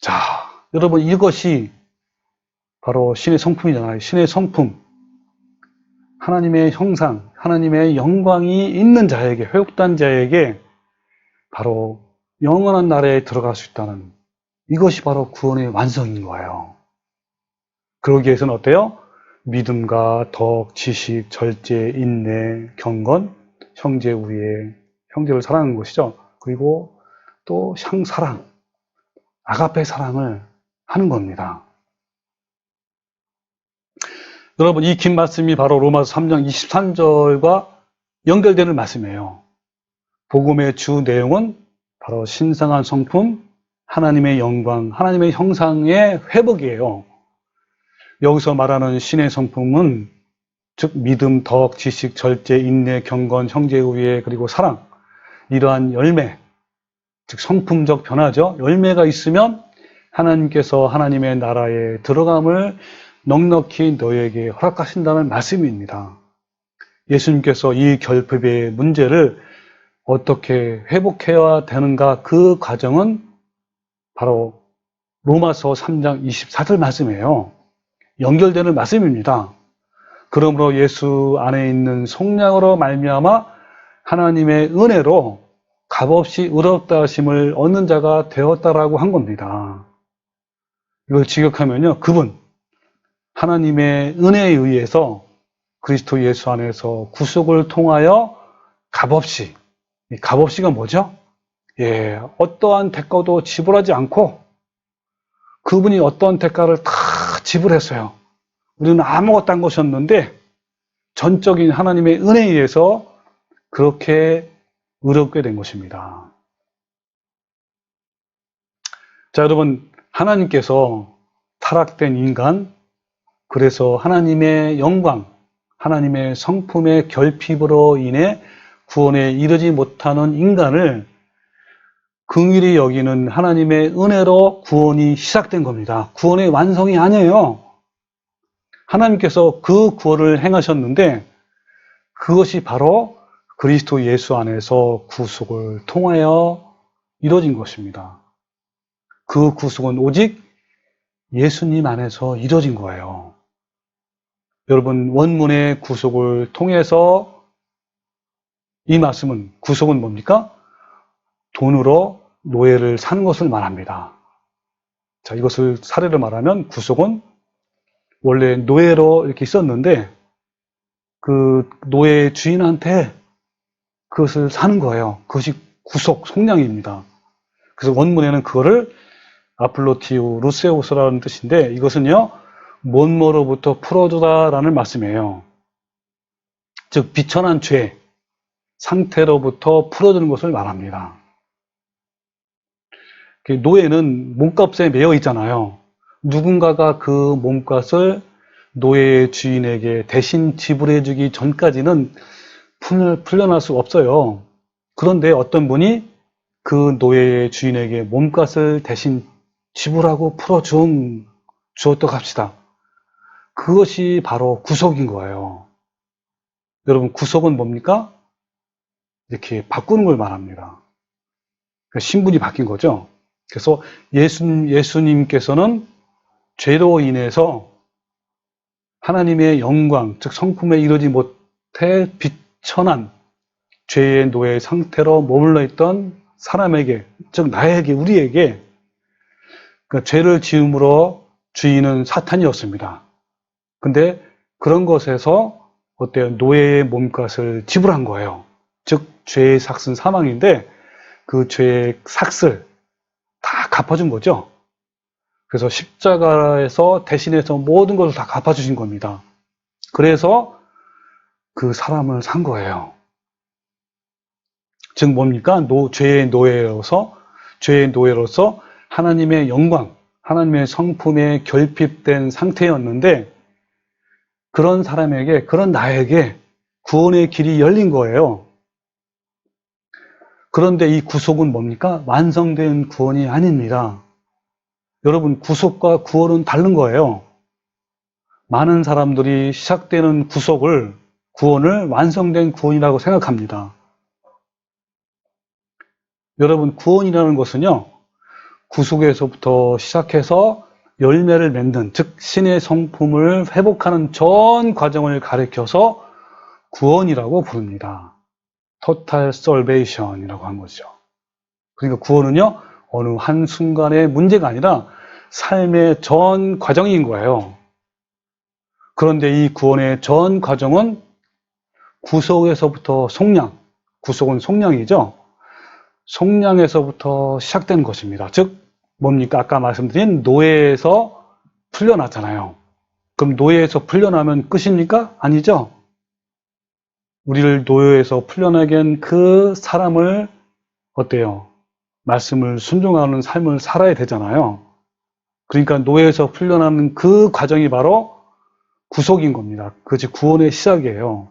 자, 여러분 이것이 바로 신의 성품이잖아요. 신의 성품. 하나님의 형상, 하나님의 영광이 있는 자에게, 회복된 자에게 바로 영원한 나라에 들어갈 수 있다는 이것이 바로 구원의 완성인 거예요. 그러기 위해서는 어때요? 믿음과 덕, 지식, 절제, 인내, 경건, 형제 우리의 형제를 사랑하는 것이죠. 그리고 또 향사랑, 아가페 사랑을 하는 겁니다. 여러분 이 긴 말씀이 바로 로마서 3장 23절과 연결되는 말씀이에요. 복음의 주 내용은 바로 신성한 성품, 하나님의 영광, 하나님의 형상의 회복이에요. 여기서 말하는 신의 성품은 즉 믿음, 덕, 지식, 절제, 인내, 경건, 형제우애 그리고 사랑 이러한 열매, 즉 성품적 변화죠. 열매가 있으면 하나님께서 하나님의 나라에 들어감을 넉넉히 너에게 허락하신다는 말씀입니다. 예수님께서 이 결핍의 문제를 어떻게 회복해야 되는가 그 과정은 바로 로마서 3장 24절 말씀이에요. 연결되는 말씀입니다. 그러므로 예수 안에 있는 속량으로 말미암아 하나님의 은혜로 값없이 의롭다 하심을 얻는 자가 되었다라고 한 겁니다. 이걸 직역하면요. 그분 하나님의 은혜에 의해서 그리스도 예수 안에서 구속을 통하여 값없이, 이 값없이가 뭐죠? 예, 어떠한 대가도 지불하지 않고 그분이 어떠한 대가를 다 지불했어요. 우리는 아무것도 안 것이었는데 전적인 하나님의 은혜에 의해서 그렇게 의롭게 된 것입니다. 자, 여러분 하나님께서 타락된 인간, 그래서 하나님의 영광, 하나님의 성품의 결핍으로 인해 구원에 이르지 못하는 인간을 긍휼히 여기는 하나님의 은혜로 구원이 시작된 겁니다. 구원의 완성이 아니에요. 하나님께서 그 구원을 행하셨는데 그것이 바로 그리스도 예수 안에서 구속을 통하여 이루어진 것입니다. 그 구속은 오직 예수님 안에서 이루어진 거예요. 여러분 원문의 구속을 통해서 이 말씀은 구속은 뭡니까? 돈으로 노예를 산 것을 말합니다. 자, 이것을 사례로 말하면 구속은 원래 노예로 이렇게 있었는데 그 노예 주인한테 그것을 사는 거예요. 그것이 구속, 속량입니다. 그래서 원문에는 그거를 아플로티우 루세우스라는 뜻인데 이것은요 뭔뭐로부터 풀어주다라는 말씀이에요. 즉 비천한 죄 상태로부터 풀어주는 것을 말합니다. 노예는 몸값에 매여 있잖아요. 누군가가 그 몸값을 노예의 주인에게 대신 지불해 주기 전까지는 풀려날 수 없어요. 그런데 어떤 분이 그 노예의 주인에게 몸값을 대신 지불하고 주었다고 합시다. 그것이 바로 구속인 거예요. 여러분 구속은 뭡니까? 이렇게 바꾸는 걸 말합니다. 신분이 바뀐 거죠. 그래서 예수님께서는 죄로 인해서 하나님의 영광, 즉 성품에 이르지 못해 비천한 죄의 노예 상태로 머물러 있던 사람에게, 즉 나에게, 우리에게 그러니까 죄를 지음으로 주인은 사탄이었습니다. 근데 그런 것에서 어때요? 노예의 몸값을 지불한 거예요. 즉 죄의 삭은 사망인데 그 죄의 삭을 다 갚아준 거죠. 그래서 십자가에서 대신해서 모든 것을 다 갚아주신 겁니다. 그래서 그 사람을 산 거예요. 즉 뭡니까? 죄의 노예로서 하나님의 영광, 하나님의 성품에 결핍된 상태였는데 그런 사람에게, 그런 나에게 구원의 길이 열린 거예요. 그런데 이 구속은 뭡니까? 완성된 구원이 아닙니다. 여러분, 구속과 구원은 다른 거예요. 많은 사람들이 시작되는 구원을 완성된 구원이라고 생각합니다. 여러분, 구원이라는 것은요, 구속에서부터 시작해서 열매를 맺는, 즉 신의 성품을 회복하는 전 과정을 가리켜서 구원이라고 부릅니다. Total Salvation이라고 한 거죠. 그러니까 구원은요, 어느 한순간의 문제가 아니라 삶의 전 과정인 거예요. 그런데 이 구원의 전 과정은 구속에서부터 속량, 구속은 속량이죠. 속량에서부터 시작된 것입니다. 즉 뭡니까? 아까 말씀드린 노예에서 풀려났잖아요. 그럼 노예에서 풀려나면 끝입니까? 아니죠. 우리를 노예에서 풀려나게 한 그 사람을 어때요? 말씀을 순종하는 삶을 살아야 되잖아요. 그러니까 노예에서 풀려나는 그 과정이 바로 구속인 겁니다. 그것이 구원의 시작이에요.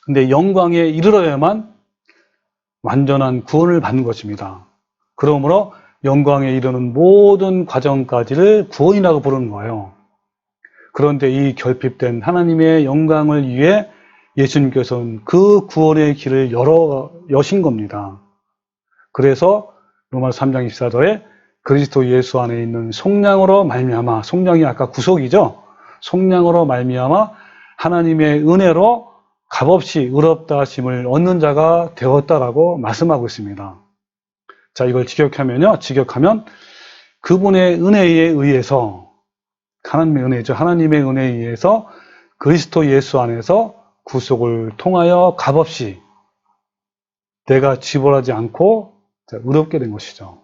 근데 영광에 이르러야만 완전한 구원을 받는 것입니다. 그러므로 영광에 이르는 모든 과정까지를 구원이라고 부르는 거예요. 그런데 이 결핍된 하나님의 영광을 위해 예수님께서는 그 구원의 길을 여신 겁니다. 그래서 로마서 3장 24절에 그리스도 예수 안에 있는 속량으로 말미암아, 속량이 아까 구속이죠. 속량으로 말미암아 하나님의 은혜로 값없이 의롭다 하심을 얻는 자가 되었다라고 말씀하고 있습니다. 자, 이걸 직역하면 그분의 은혜에 의해서, 하나님의 은혜죠. 하나님의 은혜에 의해서 그리스도 예수 안에서 구속을 통하여 값없이 내가 지불하지 않고 의롭게 된 것이죠.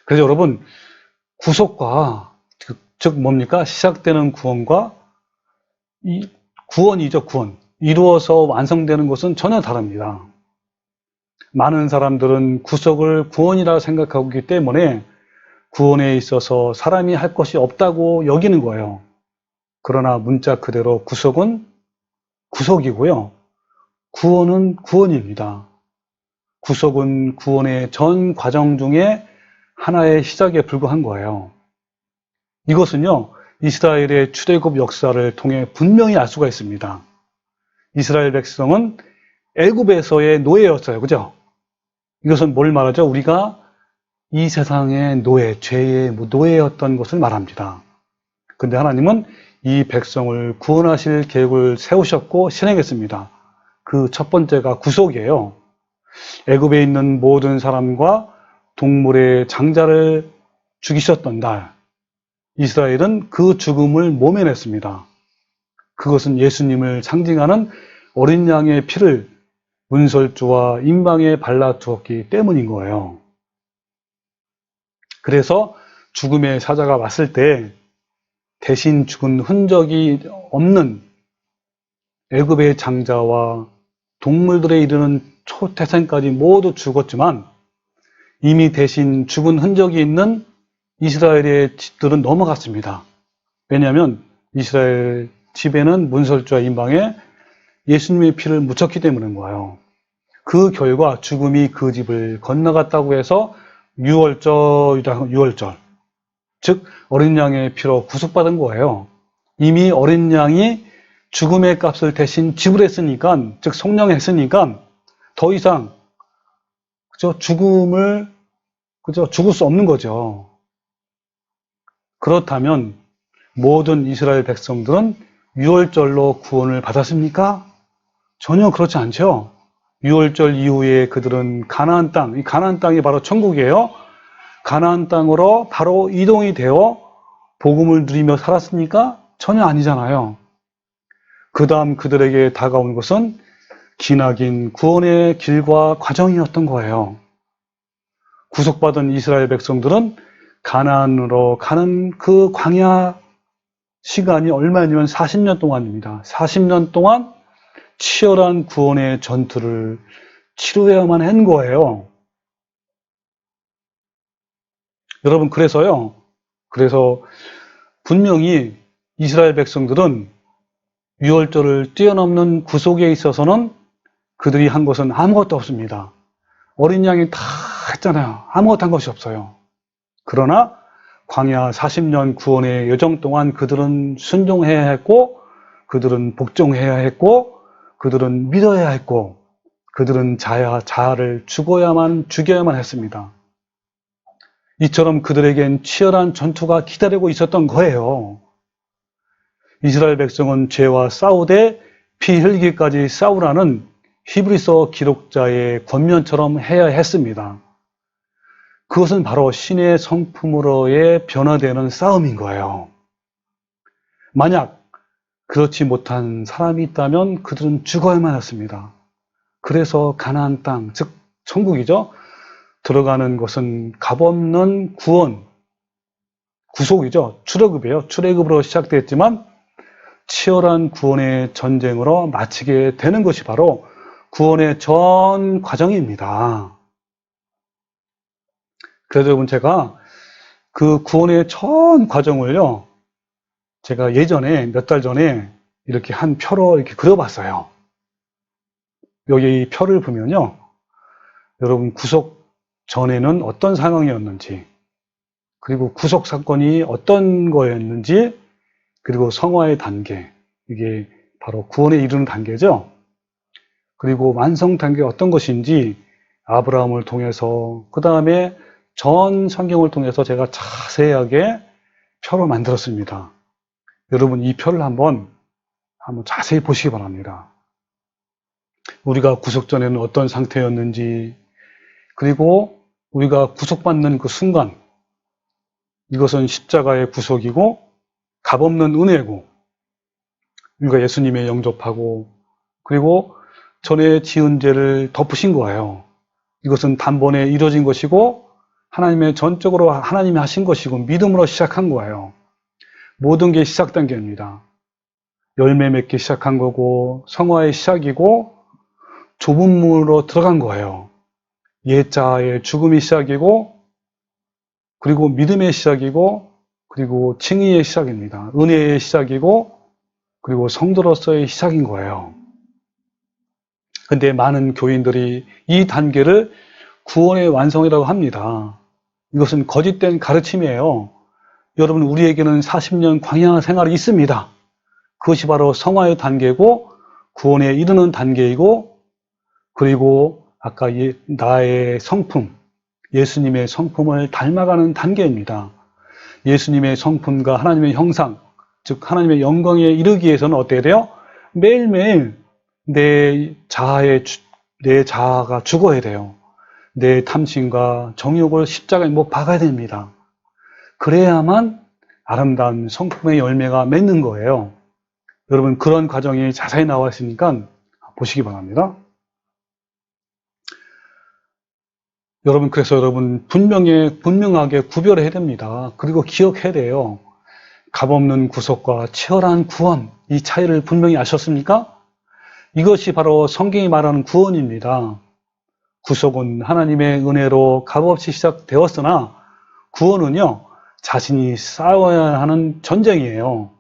그래서 여러분, 구속과, 즉 뭡니까? 시작되는 구원과 이 구원이죠, 구원. 이루어서 완성되는 것은 전혀 다릅니다. 많은 사람들은 구속을 구원이라 생각하고 있기 때문에 구원에 있어서 사람이 할 것이 없다고 여기는 거예요. 그러나 문자 그대로 구속은 구속이고요. 구원은 구원입니다. 구속은 구원의 전 과정 중에 하나의 시작에 불과한 거예요. 이것은요, 이스라엘의 출애굽 역사를 통해 분명히 알 수가 있습니다. 이스라엘 백성은 애굽에서의 노예였어요. 그죠? 이것은 뭘 말하죠? 우리가 이 세상의 노예, 죄의 노예였던 것을 말합니다. 근데 하나님은 이 백성을 구원하실 계획을 세우셨고 실행했습니다. 그 첫 번째가 구속이에요. 애굽에 있는 모든 사람과 동물의 장자를 죽이셨던 날, 이스라엘은 그 죽음을 모면했습니다. 그것은 예수님을 상징하는 어린 양의 피를 문설주와 임방에 발라두었기 때문인 거예요. 그래서 죽음의 사자가 왔을 때 대신 죽은 흔적이 없는 애굽의 장자와 동물들에 이르는 초태생까지 모두 죽었지만 이미 대신 죽은 흔적이 있는 이스라엘의 집들은 넘어갔습니다. 왜냐하면 이스라엘 집에는 문설주와 임방에 예수님의 피를 묻혔기 때문인 거예요. 그 결과 죽음이 그 집을 건너갔다고 해서 유월절, 즉 어린 양의 피로 구속받은 거예요. 이미 어린 양이 죽음의 값을 대신 지불했으니까, 즉 속량했으니까 더 이상 죽을 수 없는 거죠. 그렇다면 모든 이스라엘 백성들은 유월절로 구원을 받았습니까? 전혀 그렇지 않죠. 유월절 이후에 그들은 가나안 땅, 이 가나안 땅이 바로 천국이에요. 가나안 땅으로 바로 이동이 되어 복음을 누리며 살았습니까? 전혀 아니잖아요. 그 다음 그들에게 다가온 것은 기나긴 구원의 길과 과정이었던 거예요. 구속받은 이스라엘 백성들은 가나안으로 가는 그 광야 시간이 얼마냐면 40년 동안입니다. 40년 동안 치열한 구원의 전투를 치루어야만 한 거예요. 여러분, 그래서 분명히 이스라엘 백성들은 유월절을 뛰어넘는 구속에 있어서는 그들이 한 것은 아무것도 없습니다. 어린 양이 다 했잖아요. 아무것도 한 것이 없어요. 그러나 광야 40년 구원의 여정 동안 그들은 순종해야 했고, 그들은 복종해야 했고, 그들은 믿어야 했고, 그들은 자아를 죽여야만 했습니다. 이처럼 그들에겐 치열한 전투가 기다리고 있었던 거예요. 이스라엘 백성은 죄와 싸우되 피 흘리기까지 싸우라는 히브리서 기록자의 권면처럼 해야 했습니다. 그것은 바로 신의 성품으로의 변화되는 싸움인 거예요. 만약 그렇지 못한 사람이 있다면 그들은 죽어야만 했습니다. 그래서 가나안 땅, 즉 천국이죠. 들어가는 것은 값없는 구원, 구속이죠. 출애굽이에요. 출애굽으로 시작됐지만 치열한 구원의 전쟁으로 마치게 되는 것이 바로 구원의 전 과정입니다. 그래서 여러분, 제가 그 구원의 전 과정을요, 제가 예전에 몇 달 전에 이렇게 한 표로 이렇게 그려봤어요. 여기 이 표를 보면요, 여러분 구속 전에는 어떤 상황이었는지, 그리고 구속 사건이 어떤 거였는지, 그리고 성화의 단계, 이게 바로 구원에 이르는 단계죠. 그리고 완성 단계가 어떤 것인지 아브라함을 통해서, 그 다음에 전 성경을 통해서 제가 자세하게 표를 만들었습니다. 여러분, 이 표를 한번 자세히 보시기 바랍니다. 우리가 구속 전에는 어떤 상태였는지, 그리고 우리가 구속받는 그 순간, 이것은 십자가의 구속이고 값없는 은혜고, 우리가 예수님의 영접하고, 그리고 전에 지은 죄를 덮으신 거예요. 이것은 단번에 이루어진 것이고 하나님의 전적으로 하나님이 하신 것이고 믿음으로 시작한 거예요. 모든 게 시작 단계입니다. 열매 맺기 시작한 거고 성화의 시작이고 좁은 문으로 들어간 거예요. 옛자의 죽음이 시작이고, 그리고 믿음의 시작이고, 그리고 칭의의 시작입니다. 은혜의 시작이고, 그리고 성도로서의 시작인 거예요. 근데 많은 교인들이 이 단계를 구원의 완성이라고 합니다. 이것은 거짓된 가르침이에요. 여러분, 우리에게는 40년 광야 생활이 있습니다. 그것이 바로 성화의 단계고 구원에 이르는 단계이고, 그리고 아까 나의 성품, 예수님의 성품을 닮아가는 단계입니다. 예수님의 성품과 하나님의 형상, 즉 하나님의 영광에 이르기 위해서는 어때야 돼요? 매일매일 내 자아가 죽어야 돼요. 내 탐심과 정욕을 십자가에 못 박아야 됩니다. 그래야만 아름다운 성품의 열매가 맺는 거예요. 여러분, 그런 과정이 자세히 나와 있으니까 보시기 바랍니다. 여러분, 그래서 분명하게 구별해야 됩니다. 그리고 기억해야 돼요. 값없는 구속과 치열한 구원, 이 차이를 분명히 아셨습니까? 이것이 바로 성경이 말하는 구원입니다. 구속은 하나님의 은혜로 값없이 시작되었으나 구원은요, 자신이 싸워야 하는 전쟁이에요.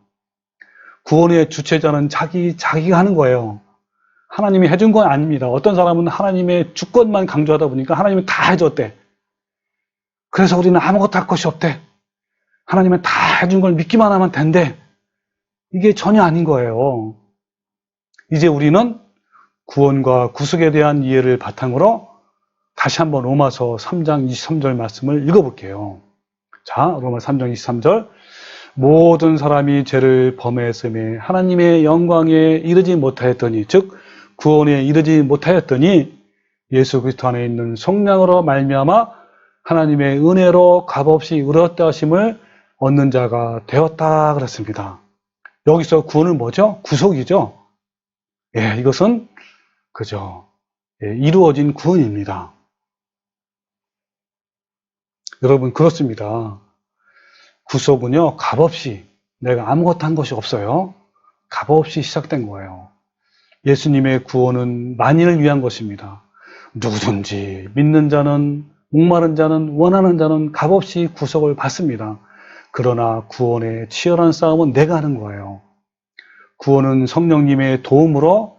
구원의 주체자는 자기가 하는 거예요. 하나님이 해준 건 아닙니다. 어떤 사람은 하나님의 주권만 강조하다 보니까 하나님은 다 해줬대. 그래서 우리는 아무것도 할 것이 없대. 하나님은 다 해준 걸 믿기만 하면 된대. 이게 전혀 아닌 거예요. 이제 우리는 구원과 구속에 대한 이해를 바탕으로 다시 한번 로마서 3장 23절 말씀을 읽어볼게요. 자, 로마서 3장 23절. 모든 사람이 죄를 범했음에 하나님의 영광에 이르지 못하였더니, 즉 구원에 이르지 못하였더니 예수 그리스도 안에 있는 성령으로 말미암아 하나님의 은혜로 값없이 의롭다 하심을 얻는 자가 되었다 그랬습니다. 여기서 구원은 뭐죠? 구속이죠. 예, 이것은 그죠. 예, 이루어진 구원입니다. 여러분, 그렇습니다. 구속은요, 값없이, 내가 아무것도 한 것이 없어요. 값없이 시작된 거예요. 예수님의 구원은 만인을 위한 것입니다. 누구든지 믿는 자는, 목마른 자는, 원하는 자는 값없이 구속을 받습니다. 그러나 구원의 치열한 싸움은 내가 하는 거예요. 구원은 성령님의 도움으로,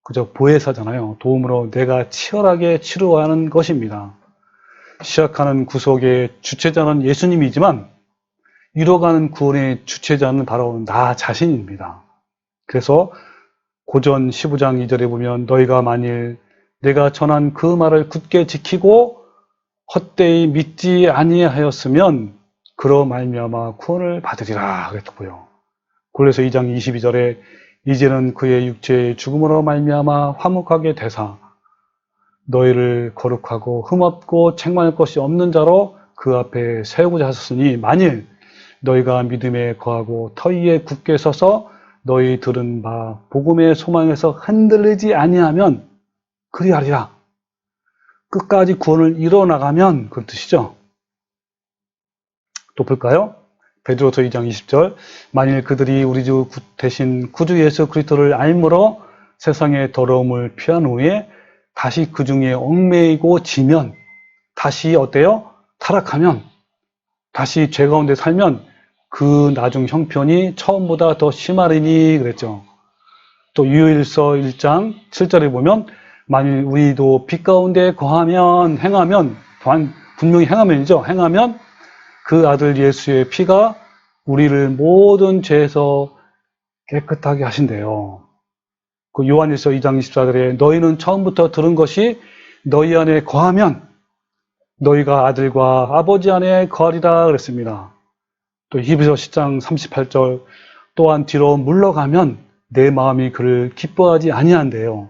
그저 보혜사잖아요. 도움으로 내가 치열하게 치루하는 것입니다. 시작하는 구속의 주체자는 예수님이지만 이뤄가는 구원의 주체자는 바로 나 자신입니다. 그래서 고전 15장 2절에 보면 너희가 만일 내가 전한 그 말을 굳게 지키고 헛되이 믿지 아니하였으면 그로 말미암아 구원을 받으리라 그랬고요. 골로새 2장 22절에 이제는 그의 육체의 죽음으로 말미암아 화목하게 되사 너희를 거룩하고 흠없고 책망할 것이 없는 자로 그 앞에 세우고자 하셨으니 만일 너희가 믿음에 거하고 터위에 굳게 서서 너희 들은 바 복음의 소망에서 흔들리지 아니하면 그리하리라. 끝까지 구원을 이뤄나가면 그런 뜻이죠. 또 볼까요? 베드로서 2장 20절 만일 그들이 우리 주 대신 구주 예수 그리스도를 알므로 세상의 더러움을 피한 후에 다시 그 중에 얽매이고 지면 다시 어때요? 타락하면 다시 죄 가운데 살면 그 나중 형편이 처음보다 더 심하리니 그랬죠. 또 유일서 1장 7절에 보면 만일 우리도 빛 가운데 거하면 행하면 분명히 행하면이죠. 행하면 그 아들 예수의 피가 우리를 모든 죄에서 깨끗하게 하신대요. 그 요한일서 2장 24절에 너희는 처음부터 들은 것이 너희 안에 거하면 너희가 아들과 아버지 안에 거하리라 그랬습니다. 또 히브리서 10장 38절 또한 뒤로 물러가면 내 마음이 그를 기뻐하지 아니한대요.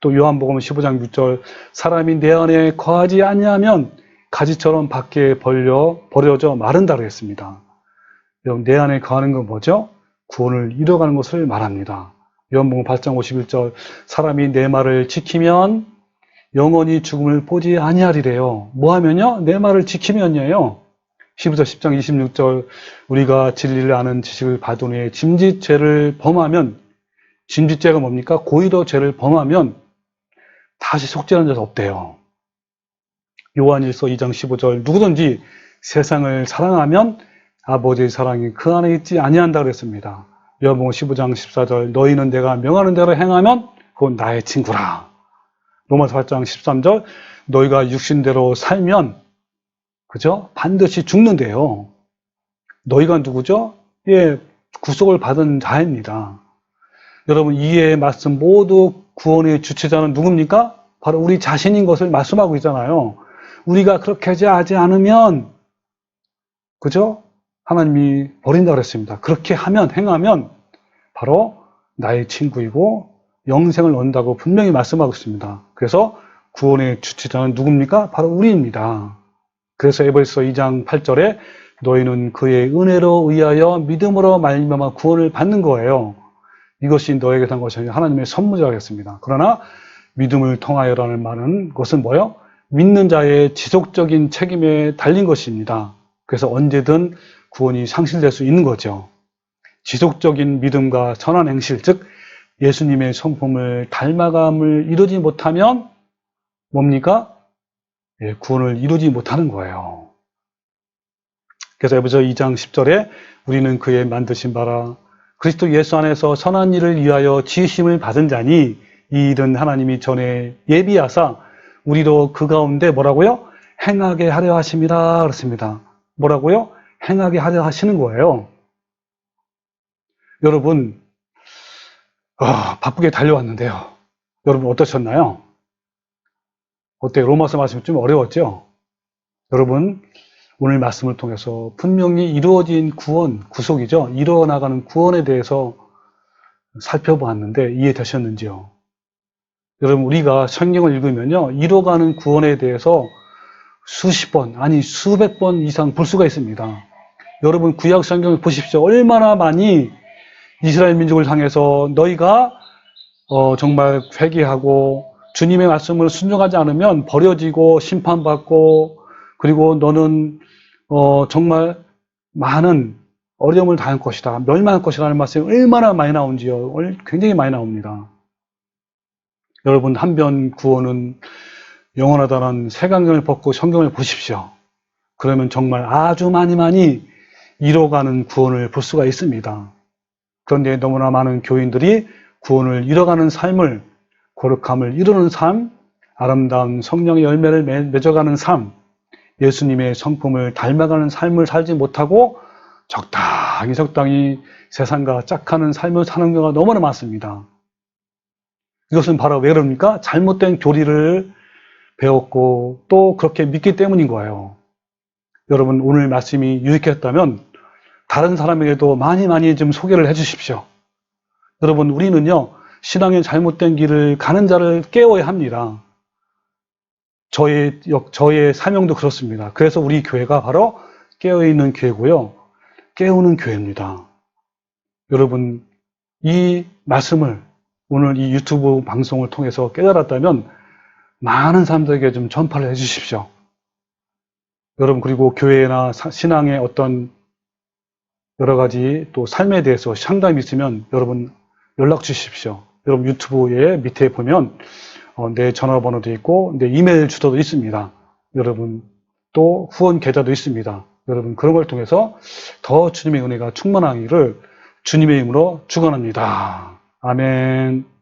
또 요한복음 15장 6절 사람이 내 안에 거하지 아니하면 가지처럼 밖에 버려져 마른다 그랬습니다. 여러분, 내 안에 거하는 건 뭐죠? 구원을 이뤄가는 것을 말합니다. 요한복음 8장 51절 사람이 내 말을 지키면 영원히 죽음을 보지 아니하리래요. 뭐 하면요? 내 말을 지키면요. 히브리서 10장 26절 우리가 진리를 아는 지식을 받은 후에 짐짓죄를 범하면 짐짓죄가 뭡니까? 고의로 죄를 범하면 다시 속죄하는 자가 없대요. 요한일서 2장 15절 누구든지 세상을 사랑하면 아버지의 사랑이 그 안에 있지 아니한다 그랬습니다. 요한복음 15장 14절 너희는 내가 명하는 대로 행하면 그건 나의 친구라. 로마서 8장 13절 너희가 육신대로 살면 그죠? 반드시 죽는데요. 너희가 누구죠? 예, 구속을 받은 자입니다. 여러분, 이에 말씀 모두 구원의 주체자는 누굽니까? 바로 우리 자신인 것을 말씀하고 있잖아요. 우리가 그렇게 하지 않으면 그죠? 하나님이 버린다 그랬습니다. 그렇게 하면, 행하면 바로 나의 친구이고 영생을 얻는다고 분명히 말씀하고 있습니다. 그래서 구원의 주체자는 누굽니까? 바로 우리입니다. 그래서 에베소서 2장 8절에 너희는 그의 은혜로 의하여 믿음으로 말미암아 구원을 받는 거예요. 이것이 너에게 산 것이 아니라 하나님의 선물이라겠습니다. 그러나 믿음을 통하여라는 말은 그것은 뭐예요? 믿는 자의 지속적인 책임에 달린 것입니다. 그래서 언제든 구원이 상실될 수 있는 거죠. 지속적인 믿음과 선한 행실, 즉 예수님의 성품을 닮아감을 이루지 못하면 뭡니까? 예, 구원을 이루지 못하는 거예요. 그래서 에베소 2장 10절에 우리는 그의 만드신 바라 그리스도 예수 안에서 선한 일을 위하여 지으심을 받은 자니 이 일은 하나님이 전에 예비하사 우리도 그 가운데 뭐라고요? 행하게 하려 하심이라 그렇습니다. 뭐라고요? 행하게 하려 하시는 거예요. 여러분, 바쁘게 달려왔는데요. 여러분 어떠셨나요? 어때요? 로마서 말씀이 좀 어려웠죠? 여러분, 오늘 말씀을 통해서 분명히 이루어진 구원, 구속이죠. 이루어나가는 구원에 대해서 살펴보았는데 이해되셨는지요? 여러분, 우리가 성경을 읽으면요, 이루어가는 구원에 대해서 수십 번, 아니 수백 번 이상 볼 수가 있습니다. 여러분, 구약 성경을 보십시오. 얼마나 많이 이스라엘 민족을 향해서 너희가 정말 회개하고 주님의 말씀을 순종하지 않으면 버려지고 심판받고 그리고 너는 정말 많은 어려움을 당할 것이다. 멸망할 것이라는 말씀이 얼마나 많이 나온지요. 굉장히 많이 나옵니다. 여러분, 한변 구원은 영원하다는 색안경을 벗고 성경을 보십시오. 그러면 정말 아주 많이 잃어가는 구원을 볼 수가 있습니다. 그런데 너무나 많은 교인들이 구원을 잃어가는 삶을, 거룩함을 이루는 삶, 아름다운 성령의 열매를 맺어가는 삶, 예수님의 성품을 닮아가는 삶을 살지 못하고 적당히 세상과 짝하는 삶을 사는 경우가 너무나 많습니다. 이것은 바로 왜 그럽니까? 잘못된 교리를 배웠고 또 그렇게 믿기 때문인 거예요. 여러분, 오늘 말씀이 유익했다면 다른 사람에게도 많이 좀 소개를 해 주십시오. 여러분, 우리는요, 신앙의 잘못된 길을 가는 자를 깨워야 합니다. 저의 사명도 그렇습니다. 그래서 우리 교회가 바로 깨어있는 교회고요. 깨우는 교회입니다. 여러분, 이 말씀을 오늘 이 유튜브 방송을 통해서 깨달았다면 많은 사람들에게 좀 전파를 해 주십시오. 여러분, 그리고 교회나 신앙의 어떤 여러 가지 또 삶에 대해서 상담이 있으면 여러분 연락 주십시오. 여러분 유튜브에 밑에 보면 내 전화번호도 있고 내 이메일 주소도 있습니다. 여러분 또 후원 계좌도 있습니다. 여러분 그런 걸 통해서 더 주님의 은혜가 충만하기를 주님의 이름으로 축원합니다. 아멘.